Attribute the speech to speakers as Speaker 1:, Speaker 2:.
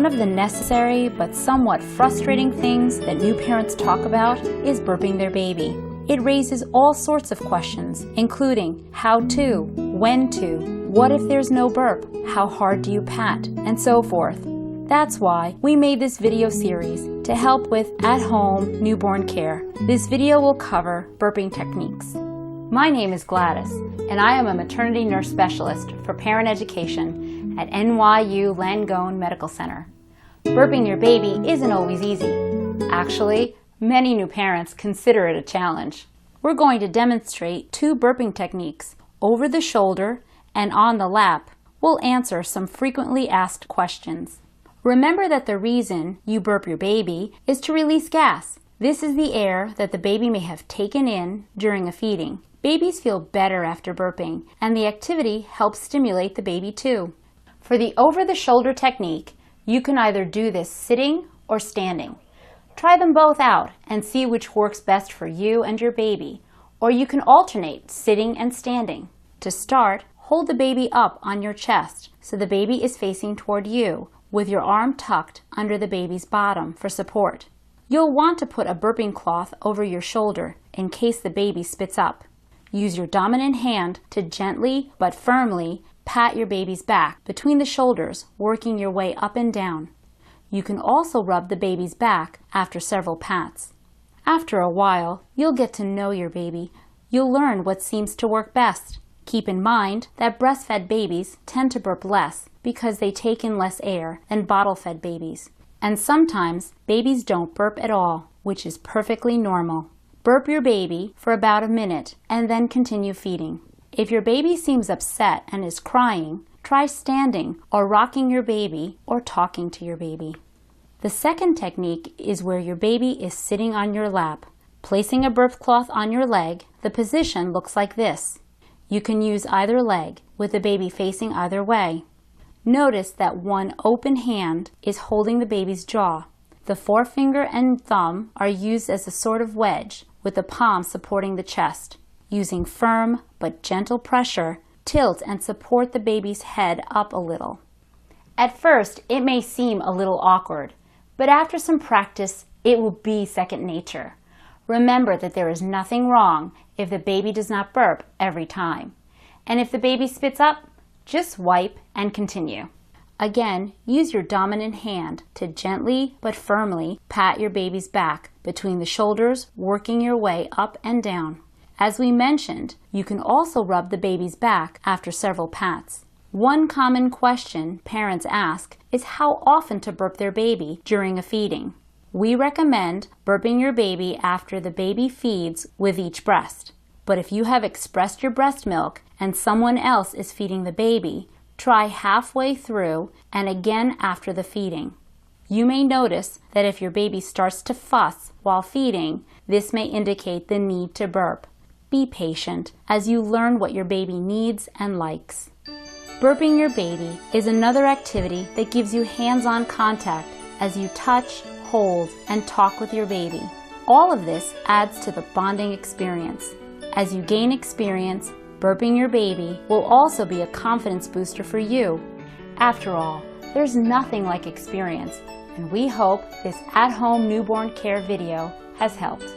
Speaker 1: One of the necessary but somewhat frustrating things that new parents talk about is burping their baby. It raises all sorts of questions, including how to, when to, what if there's no burp, how hard do you pat, and so forth. That's why we made this video series to help with at-home newborn care. This video will cover burping techniques. My name is Gladys, and I am a maternity nurse specialist for parent education at NYU Langone Medical Center. Burping your baby isn't always easy. Actually, many new parents consider it a challenge. We're going to demonstrate 2 burping techniques, over the shoulder and on the lap. We'll answer some frequently asked questions. Remember that the reason you burp your baby is to release gas. This is the air that the baby may have taken in during a feeding. Babies feel better after burping, and the activity helps stimulate the baby too. For the over-the-shoulder technique, you can either do this sitting or standing. Try them both out and see which works best for you and your baby, or you can alternate sitting and standing. To start, hold the baby up on your chest so the baby is facing toward you, with your arm tucked under the baby's bottom for support. You'll want to put a burping cloth over your shoulder in case the baby spits up. Use your dominant hand to gently but firmly pat your baby's back between the shoulders, working your way up and down. You can also rub the baby's back after several pats. After a while, you'll get to know your baby. You'll learn what seems to work best. Keep in mind that breastfed babies tend to burp less because they take in less air than bottle-fed babies. And sometimes babies don't burp at all, which is perfectly normal. Burp your baby for about a minute and then continue feeding. If your baby seems upset and is crying, try standing or rocking your baby or talking to your baby. The second technique is where your baby is sitting on your lap. Placing a burp cloth on your leg, the position looks like this. You can use either leg, with the baby facing either way. Notice that one open hand is holding the baby's jaw. The forefinger and thumb are used as a sort of wedge, with the palm supporting the chest. Using firm but gentle pressure, tilt and support the baby's head up a little. At first, it may seem a little awkward, but after some practice, it will be second nature. Remember that there is nothing wrong if the baby does not burp every time. And if the baby spits up, just wipe and continue. Again, use your dominant hand to gently but firmly pat your baby's back between the shoulders, working your way up and down. As we mentioned, you can also rub the baby's back after several pats. One common question parents ask is how often to burp their baby during a feeding. We recommend burping your baby after the baby feeds with each breast. But if you have expressed your breast milk and someone else is feeding the baby, try halfway through and again after the feeding. You may notice that if your baby starts to fuss while feeding, this may indicate the need to burp. Be patient as you learn what your baby needs and likes. Burping your baby is another activity that gives you hands-on contact as you touch, hold, and talk with your baby. All of this adds to the bonding experience. As you gain experience, burping your baby will also be a confidence booster for you. After all, there's nothing like experience, and we hope this at-home newborn care video has helped.